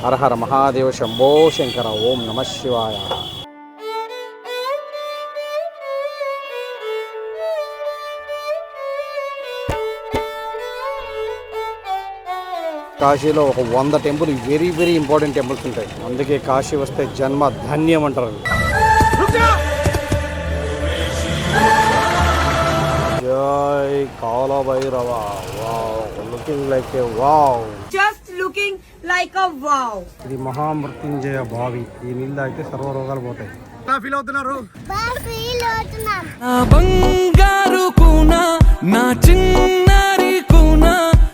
హర హర మహాదేవ శంభో శంకర. ఓం నమ శివాయ. కాశీలో ఒక 100 temple very very important temples ఉంటాయి. అందుకే కాశీ వస్తే జన్మ ధన్యం అంటారు. జై కాల Bhairava. Wow, looking like A wow. Just looking like a wow. ఇది మహామృత్యుంజయ బావి. ఈ నీళ్ళు తాగితే సర్వ రోగాలు పోతాయి. ఎలా ఫీల్ అవుతున్నారు?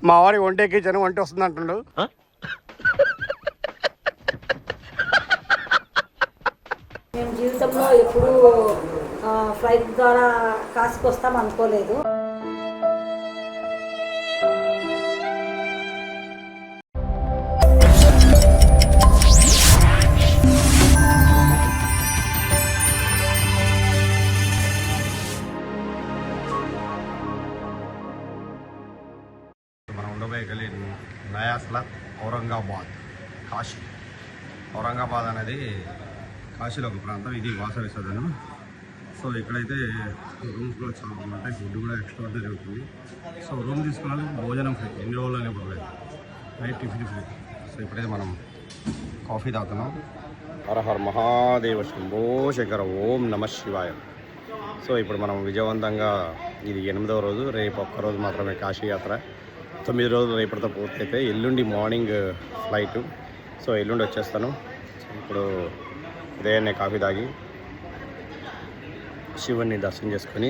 మా వాడి ఒంటేకి జనం వంట వస్తుంది అంటుండు. మేము జీవితంలో ఎప్పుడూ ఫ్లైట్ ద్వారా కాశీకి వస్తాం అనుకోలేదు. మనం ఉండబోయే నయాస్లా ఔరంగాబాద్, కాశీ. ఔరంగాబాద్ అనేది కాశీలో ఒక ప్రాంతం. ఇది వాసవి సదనం. సో ఇక్కడైతే రూమ్స్లో చాలా ఉంటాయి. ఫుడ్ కూడా ఎక్స్ట్రాడినరీ ఉంటుంది. సో రూమ్ తీసుకున్నాను, భోజనం ఫ్రీ. ఎన్ని రోజులు పర్లేదు. Night tiffin free. సో ఇప్పుడైతే మనం కాఫీ తాగుతున్నాం. హర హర మహాదేవ శంభో శంకర. ఓం నమ శివాయ. సో ఇప్పుడు మనం విజయవంతంగా ఇది 8వ రోజు. రేపు ఒక్కరోజు మాత్రమే కాశీ యాత్ర. 9 రోజులు రేపటితో పూర్తయితే ఎల్లుండి మార్నింగ్ ఫ్లైటు. సో ఎల్లుండి వచ్చేస్తాను. ఇప్పుడు ఉదయాన్నే కాఫీ తాగి శివుని దర్శనం చేసుకొని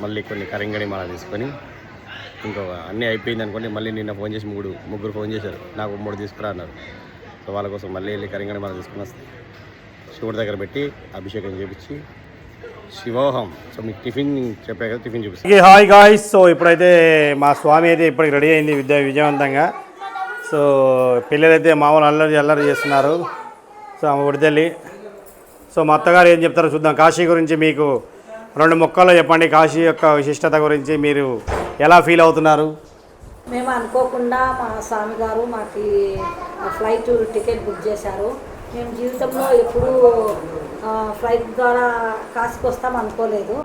మళ్ళీ కొన్ని కరింగడి మాల తీసుకొని ఇంకొక అన్నీ అయిపోయింది అనుకోండి. మళ్ళీ నిన్న ఫోన్ చేసి ముగ్గురు ఫోన్ చేశారు, నాకు 3 తీసుకురా అన్నారు. సో వాళ్ళ కోసం మళ్ళీ వెళ్ళి కరింగడి మాల తీసుకొని వస్తే శివుడి దగ్గర పెట్టి అభిషేకం చేపించి శివోహం. సో మీకు టిఫిన్ చెప్పే కదా, టిఫిన్ చూపిస్తాను. Hi guys. సో ఇప్పుడైతే మా స్వామి అయితే ఇప్పటికి రెడీ అయింది విజయవంతంగా. సో పిల్లలైతే మామూలు అల్లరి చేస్తున్నారు. సో ఆమె ఒడితల్లి. సో మా అత్తగారు ఏం చెప్తారో చూద్దాం. కాశీ గురించి మీకు 2 ముక్కల్లో చెప్పండి. కాశీ యొక్క విశిష్టత గురించి మీరు ఎలా ఫీల్ అవుతున్నారు? మేము అనుకోకుండా మా స్వామి గారు మాకు ఫ్లైట్ టికెట్ బుక్ చేశారు. మేము జీవితంలో ఎప్పుడూ ఫ్లైట్ ద్వారా కాశీకి వస్తాం అనుకోలేదు.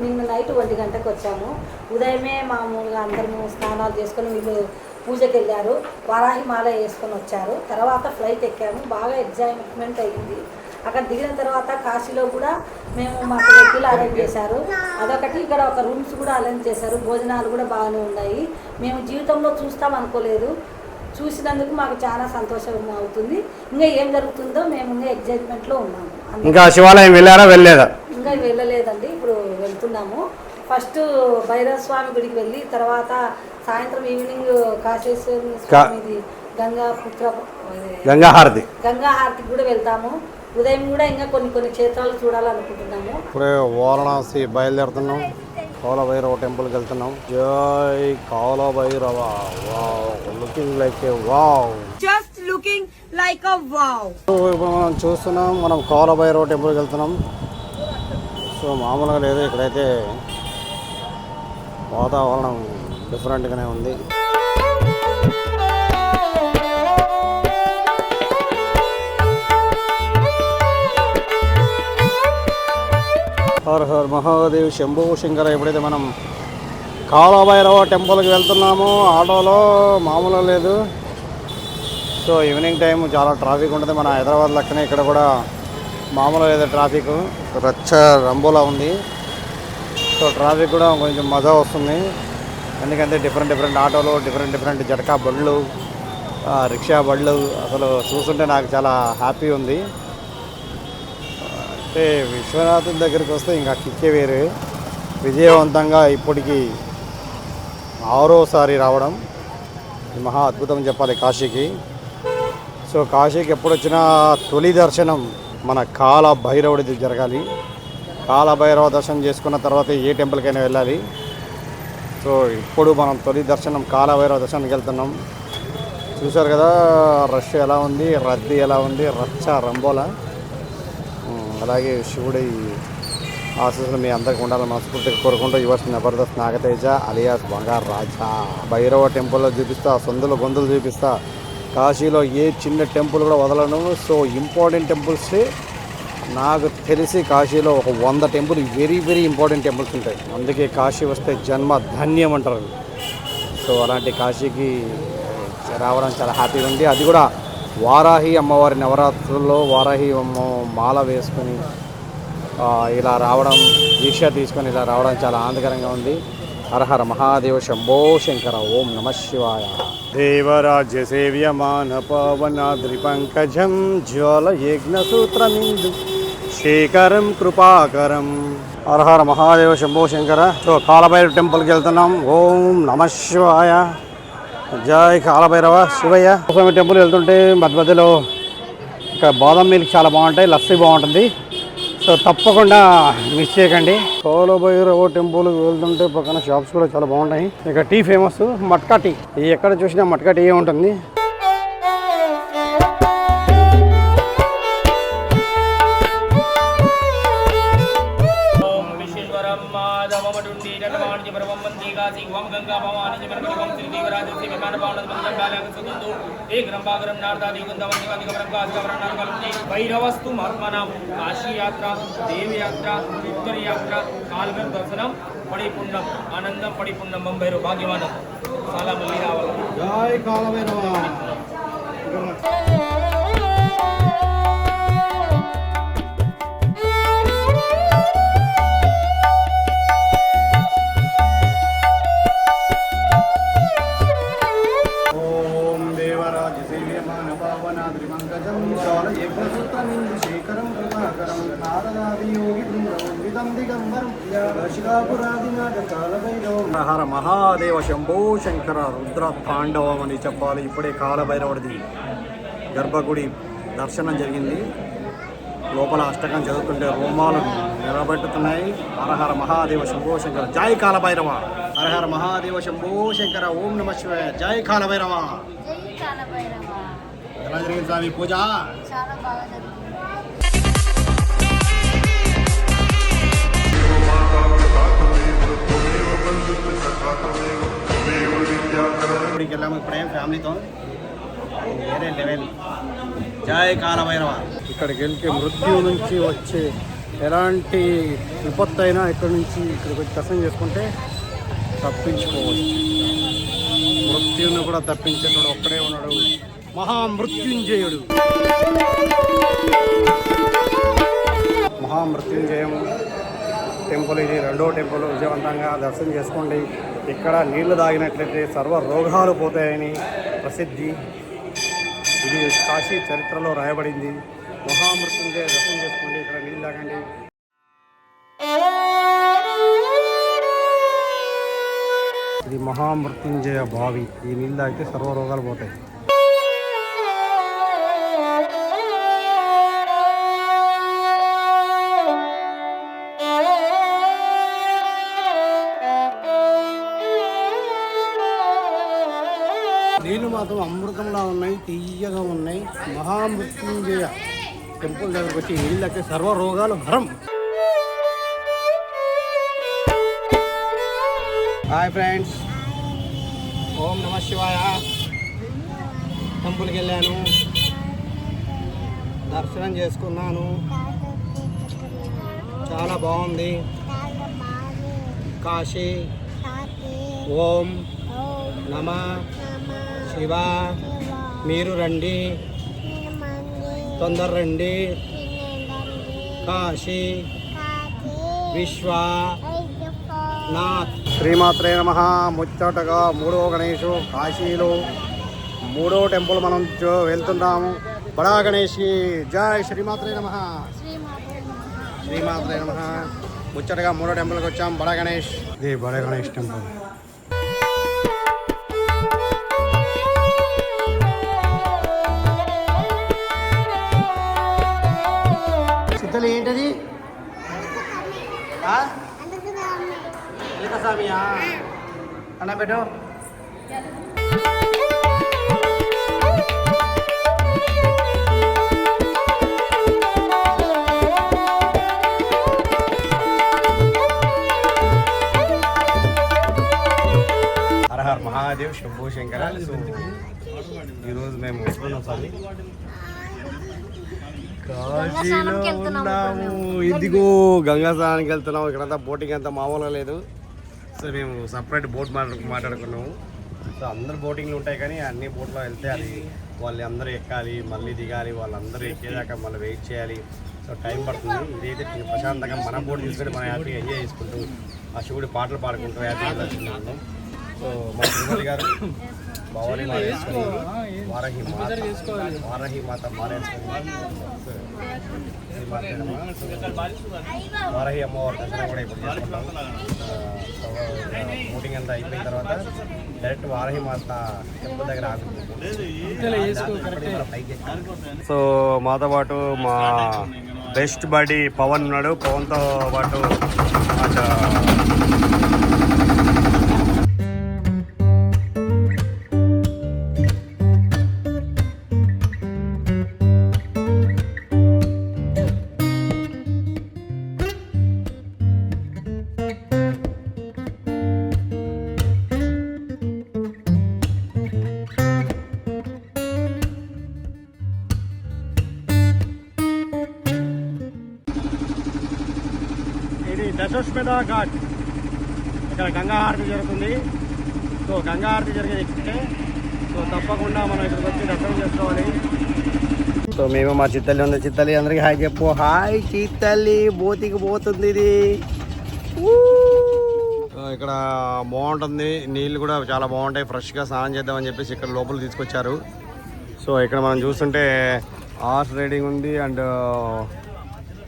నిన్న నైట్ 1 గంటకు వచ్చాము. ఉదయమే మామూలుగా అందరము స్నానాలు చేసుకొని వీళ్ళు పూజకి వెళ్ళారు. వారాహి మాల వేసుకొని వచ్చారు. తర్వాత ఫ్లైట్ ఎక్కాము. బాగా ఎగ్జైట్మెంట్ అయ్యింది. అక్కడ దిగిన తర్వాత కాశీలో కూడా మాకు వెహికల్ అరేంజ్ చేశారు. అదొకటి. ఇక్కడ ఒక రూమ్స్ కూడా అరేంజ్ చేశారు. భోజనాలు కూడా బాగానే ఉన్నాయి. మేము జీవితంలో చూస్తాం అనుకోలేదు. చూసినందుకు మాకు చాలా సంతోషం అవుతుంది. ఇంకా ఏం జరుగుతుందో మేము ఇంకా ఎగ్జైట్మెంట్లో ఉన్నాము. ఇంకా శివాలయం వెళ్ళారా? వెళ్ళలేదా? ఇంకా వెళ్ళలేదండి. ఇప్పుడు వెళ్తున్నాము. ఫస్ట్ భైరవ స్వామి గుడికి వెళ్ళి తర్వాత సాయంత్రం ఈవినింగ్ కాశేశ్వర స్వామిది గంగాహారతికి కూడా వెళ్తాము. ఉదయం కూడా ఇంకా కొన్ని క్షేత్రాలు చూడాలనుకుంటున్నాము. ఇప్పుడే వారణాసి బయలుదేరుతున్నాం. కాల భైరవ టెంపుల్కి వెళ్తున్నాం. జై కాల Bhairava. Looking like A wow. Just looking like a wow. ఇప్పుడు మనం చూస్తున్నాం, మనం కాల భైరవ టెంపుల్కి వెళ్తున్నాం. సో మామూలుగా లేదు, ఇక్కడైతే వాతావరణం డిఫరెంట్గానే ఉంది. Her her Mahadev Shambho Shankara. ఎప్పుడైతే మనం కాలభైరవ టెంపుల్కి వెళ్తున్నామో ఆటోలో మామూలు లేదు. సో ఈవినింగ్ టైం చాలా ట్రాఫిక్ ఉంటుంది. మన హైదరాబాద్ లెక్కనే ఇక్కడ కూడా మామూలు లేదు ట్రాఫిక్. రచ్చ రంబోలా ఉంది. సో ట్రాఫిక్ కూడా కొంచెం మజా వస్తుంది. ఎందుకంటే డిఫరెంట్ ఆటోలు, డిఫరెంట్ జటకా బళ్ళు, రిక్షా బళ్ళు. అసలు చూస్తుంటే నాకు చాలా హ్యాపీ ఉంది. అంటే విశ్వనాథుని దగ్గరికి వస్తే ఇంకా కిక్కే వేరే. విజయవంతంగా ఇప్పటికీ 6వసారి రావడం మహా అద్భుతం చెప్పాలి కాశీకి. సో కాశీకి ఎప్పుడు వచ్చినా తొలి దర్శనం మన కాల భైరవుడిది జరగాలి. కాల భైరవ దర్శనం చేసుకున్న తర్వాత ఏ టెంపుల్కైనా వెళ్ళాలి. సో ఇప్పుడు మనం తొలి దర్శనం కాల భైరవ దర్శనానికి వెళ్తున్నాం. చూసారు కదా రష్ ఎలా ఉంది, రద్దీ ఎలా ఉంది, రచ్చ రంబోలా. అలాగే శివుడి ఆశీస్సులు మీ అందరికీ ఉండాలని మనస్ఫూర్తిగా కోరుకుంటూ యువర్స్ జబర్దస్త్ నాగతేజ అలియాస్ బంగారు రాజా. భైరవ టెంపుల్లో చూపిస్తా, సందులు గొంతులు చూపిస్తా. కాశీలో ఏ చిన్న టెంపుల్ కూడా వదలను. సో ఇంపార్టెంట్ టెంపుల్స్ నాకు తెలిసి కాశీలో ఒక 100 temple very very important temples ఉంటాయి. అందుకే కాశీ వస్తే జన్మ ధన్యం అంటారు. సో అలాంటి కాశీకి రావడం చాలా హ్యాపీగా ఉంది. అది కూడా వారాహి అమ్మవారి నవరాత్రుల్లో వారాహి మాల వేసుకొని ఇలా రావడం, దీక్ష తీసుకొని ఇలా రావడం చాలా ఆనందకరంగా ఉంది. హరహర మహాదేవ శంభో శంకర. ఓం నమ శివాయ. దేవరాజ్య సేవ్యమాన పవనాద్రిపంకజం జ్వాల యజ్ఞసూత్రమిందు శేఖరం కృపాకరం. హరహర మహాదేవ శంభో శంకర. సో కాలభైరవ టెంపుల్కి వెళ్తున్నాం. ఓం నమ శివాయ. జై కాలభైరవ శివయ్య. స్వామి టెంపుల్ వెళ్తుంటే మధ్య మధ్యలో ఇక్కడ బాదం మిల్క్ చాలా బాగుంటాయి, లస్సీ బాగుంటుంది. సో తప్పకుండా మిస్ చేయకండి. కాలభైరవ టెంపుల్ వెళ్తుంటే పక్కన షాప్స్ కూడా చాలా బాగుంటాయి. ఇక టీ ఫేమస్, మట్కా టీ. ఎక్కడ చూసినా మట్కా టీ ఉంటుంది. భైరవస్తు మర్మణం కాశీయాత్ర, దేవయాత్ర, ఉత్తరయాత్ర, కాల్గర్ దర్శనం పడిపుణ్యం, ఆనందం పడిపుణ్యం, భైరవ భాగ్యవానం. చాలా మళ్ళీ రావాలి. జై కాలభైరవ. హర మహాదేవ శంభో శంకర. రుద్ర తాండవం అని చెప్పాలి. ఇప్పుడే కాలభైరవుడిది గర్భగుడి దర్శనం జరిగింది. లోపల అష్టకం చదువుతుంటే రోమాలు నిలబెట్టుతున్నాయి. హరహర మహాదేవ శంభో శంకర. జై కాలభైరవ. హరహర మహాదేవ శంభో శంకర. ఓం నమ శివాయ. జై కాలభైరవ. ఎలా జరిగింది స్వామి పూజ? చాలా బాగా జరిగింది. గుడికి వెళ్ళాము ఇప్పుడే ఫ్యామిలీతో. వేరే లెవెల్. జై కాలభైరవ. ఇక్కడికి వెళ్తే మృత్యు నుంచి వచ్చే ఎలాంటి విపత్తు అయినా ఇక్కడి నుంచి ఇక్కడికి వచ్చి దర్శనం చేసుకుంటే తప్పించుకోవచ్చు. మృత్యుని కూడా తప్పించేటోడు ఒక్కడే ఉన్నాడు, మహామృత్యుంజయుడు. మహామృత్యుంజయం టెంపుల్ ఇది. 2వ టెంపుల్. విజయవంతంగా దర్శనం చేసుకోండి. ఇక్కడ నీళ్లు తాగినట్లయితే సర్వ రోగాలు పోతాయని ప్రసిద్ధి. ఇది కాశీ చరిత్రలో రాయబడింది. మహామృత్యుంజయ దర్శనం చేసుకోండి. ఇక్కడ నీళ్ళు తాగండి. ఇది మహామృత్యుంజయ బావి. ఈ నీళ్ళు తాగితే సర్వ రోగాలు పోతాయి. నీళ్ళు మాత్రం అమృతంలా ఉన్నాయి, తీయగా ఉన్నాయి. మహామృత్యుంజయ టెంపుల్ దగ్గరకు వచ్చి నీళ్ళకి సర్వ రోగాలు హరం. హాయ్ ఫ్రెండ్స్, ఓం నమ శివాయ. టెంపుల్కి వెళ్ళాను, దర్శనం చేసుకున్నాను. చాలా బాగుంది. కాశీ. ఓం నమ శివ. మీరు రండి, తొందర రండి. కాశీ విశ్వనాథ్. శ్రీమాత్రే నమః. ముచ్చటగా 3వ గణేషు కాశీలో 3వ టెంపుల్ మనం వెళ్తున్నాము. బడా గణేష్కి జై. శ్రీమాత్రే నమః. శ్రీమాత్రే నమః. ముచ్చటగా 3వ టెంపుల్కి వచ్చాం. బడా గణేష్. ఇది బడా గణేష్ టెంపుల్. శీతలు ఏంటది? స్వామియా అన్న పెట్టు. మహాదేవ్ శంభో శంకర. సో ఈరోజు మేము ఎక్కడున్నాం సార్? కాశీలో ఉన్నాము. ఇదిగో గంగా స్నానానికి వెళ్తున్నాము. ఇక్కడంతా బోటింగ్ అంతా మామూలుగా లేదు. సో మేము సపరేట్ బోట్ మాట్లాడుకున్నాము. సో అందరు బోటింగ్లు ఉంటాయి కానీ అన్ని బోట్లో వెళ్తే అది వాళ్ళు అందరూ ఎక్కాలి, మళ్ళీ దిగాలి, వాళ్ళందరూ ఎక్కేదాకా మళ్ళీ వెయిట్ చేయాలి. సో టైం పడుతుంది. ఇదైతే ప్రశాంతంగా మన బోట్ తీసుకొని మనం హ్యాపీగా ఎంజాయ్ చేసుకుంటూ ఆ శివుడి పాటలు పాడుకుంటూ హ్యాపీగా వెళ్తున్నాము. సో మా తిరుమల గారు భవానీ మాల వేసుకొని వారాహి మాత మాల వేసుకొని వారాహి అమ్మవారి దర్శనం కూడా ఇప్పుడు చేసుకుంటాం. బోటింగ్ అంతా అయిపోయిన తర్వాత డైరెక్ట్ వారాహి మాత టెంపుల్ దగ్గర ఆగుతుంది. సో మాతో పాటు మా బెస్ట్ బడీ పవన్ ఉన్నాడు. పవన్తో పాటు దశాశ్వమేధ ఘాట్. ఇక్కడ గంగా హారతి జరుగుతుంది. సో గంగా హారతి జరిగేది ఎక్కితే సో తప్పకుండా మనం ఇక్కడికి వచ్చి దర్శనం చేసుకోవాలి. సో మేము మా చిత్తల్లి ఉంది. చిత్తల్లి అందరికీ హాయ్ చెప్పు. హాయ్ చిత్తల్లి. బోతికి పోతుంది ఇది. ఇక్కడ బాగుంటుంది. నీళ్ళు కూడా చాలా బాగుంటాయి. ఫ్రెష్గా స్నానం చేద్దామని చెప్పేసి ఇక్కడ లోపల తీసుకొచ్చారు. సో ఇక్కడ మనం చూస్తుంటే హార్స్ రైడింగ్ ఉంది అండ్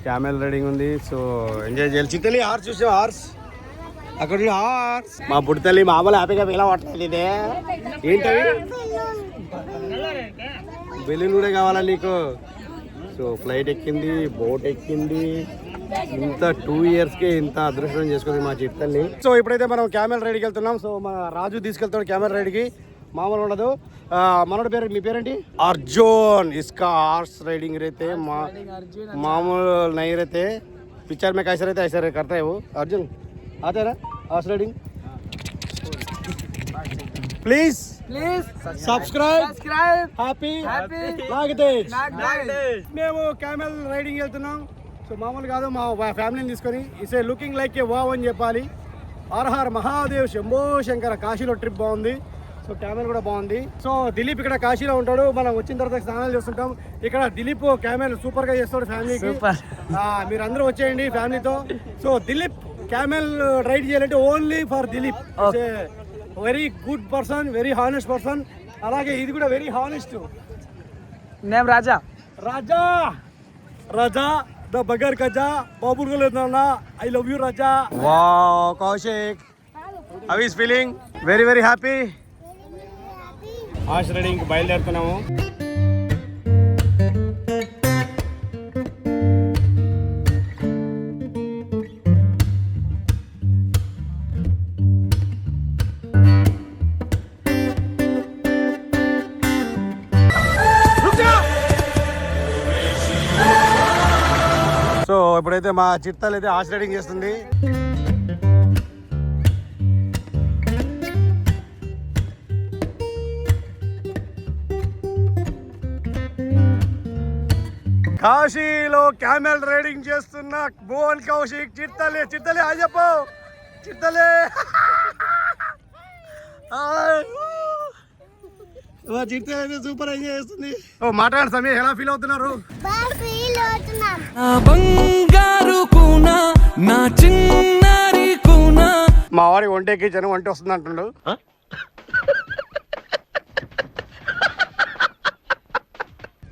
క్యామెల్ రైడింగ్ ఉంది. సో ఎంజాయ్ చేయాలి. చిత్తలి హార్స్ చూసాం. హార్స్ అక్కడ హార్స్. మా పుడితల్లి మామూలు హ్యాపీగా ఇలా పట్టలేదు. ఇదే ఏంటవి బెలూన్ కూడా కావాలా నీకు? సో ఫ్లైట్ ఎక్కింది, బోట్ ఎక్కింది. ఇంత 2 yearsకి ఇంత అదృష్టం చేసుకుంది మా చిత్తల్ని. సో ఇప్పుడైతే మనం క్యామెల్ రైడ్కి వెళ్తున్నాం. సో మన రాజు తీసుకెళ్తాడు క్యామెల్ రైడ్కి. మామూలు ఉండదు. మనోడి పేరు, మీ పేరేంటి? अर्जुन. इसका हॉर्स राइडिंग रहते मामूल नहीं रहते. पिक्चर में कैसे रहता है ऐसे करता है वो. अर्जुन आते है ना horse riding? Please subscribe happy Nagadesh. మేము క్యామెల్ రైడింగ్ వెళ్తున్నాం. సో మామూలు కాదు, మా ఫ్యామిలీని తీసుకొని ఇసే లుకింగ్ లైక్ ఏ వావ్ అని చెప్పాలి. Her her Mahadev Shambho Shankara. కాశీలో ట్రిప్ బాగుంది. సో క్యామెల్ కూడా బాగుంది. సో దిలీప్ ఇక్కడ కాశీలో ఉంటాడు. మనం వచ్చిన తర్వాత స్నానాలు చేస్తుంటాం. ఇక్కడ దిలీప్ క్యామెల్ సూపర్ గా చేస్తాడు ఫ్యామిలీకి. మీరు అందరూ వచ్చేయండి ఫ్యామిలీతో. సో దిలీప్ క్యామెల్ రైడ్ చేయాలంటే only for Dilip. Very good person, very honest person. అలాగే ఇది కూడా very honest. Name Raja. Raja Raja the బగర్ కజా బాబుల్ గోలేదన్నా. I love you Raja. Wow Kaushik, how is feeling? Very very happy. Horse riding బయలుదేరుతున్నాము. సో ఇప్పుడైతే మా చిట్టాలు అయితే హార్స్ రైడింగ్ చేస్తుంది. కాశీలో క్యామెల్ రైడింగ్ చేస్తున్న భువన్ కౌశిక్. చిట్టలే చిట్టలే హాయ్ చెప్పు. చిట్టలే చిట్టలే అయితే సూపర్ ఎంజాయ్ చేస్తుంది. ఓ మాట్లాడండి సమయం, ఎలా ఫీల్ అవుతున్నారు? మా వారి ఒంటెకి జనం ఒంటి వస్తుంది అంటుండు.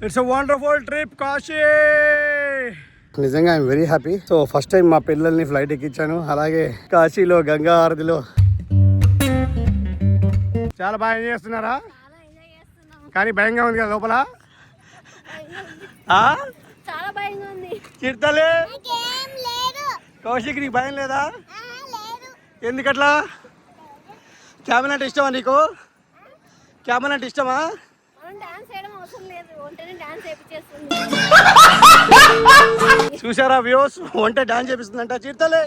It's a wonderful trip Kashi. నిజంగా I'm very happy. So first time మా పిల్లల్ని ఫ్లైట్ ఎక్కించాను. అలాగే కాశీలో గంగా హారతిలో చాలా బాగా ఎంజాయ్ చేస్తున్నారా? కానీ భయంగా ఉంది కదా లోపల. చిడతలే కౌశిక్, నీకు భయం లేదా? ఎందుకట్లా? క్యామెల్ అంటే ఇష్టమా నీకు? క్యామెల్ అంటే ఇష్టమా? చూసారా వ్యూస్, వంట డాన్స్ చేపిస్తుందంట చిడతలే.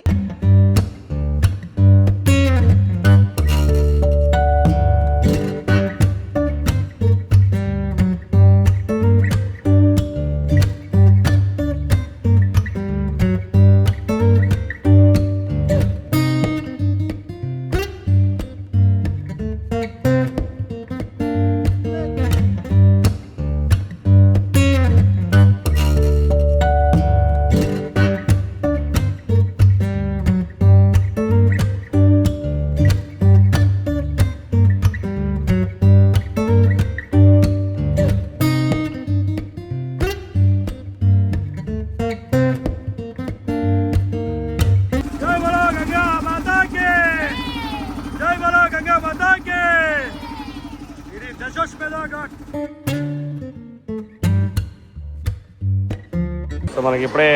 సో మనకి ఇప్పుడే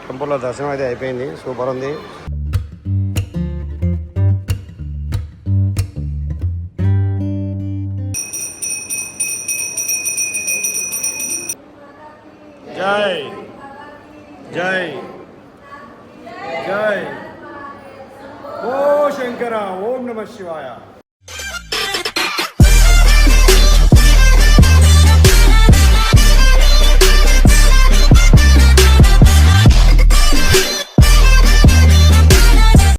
టెంపుల్లో దర్శనం అయితే అయిపోయింది, సూపర్ ఉంది. జై జై జై ఓ శంకర, ఓం నమ శివాయ.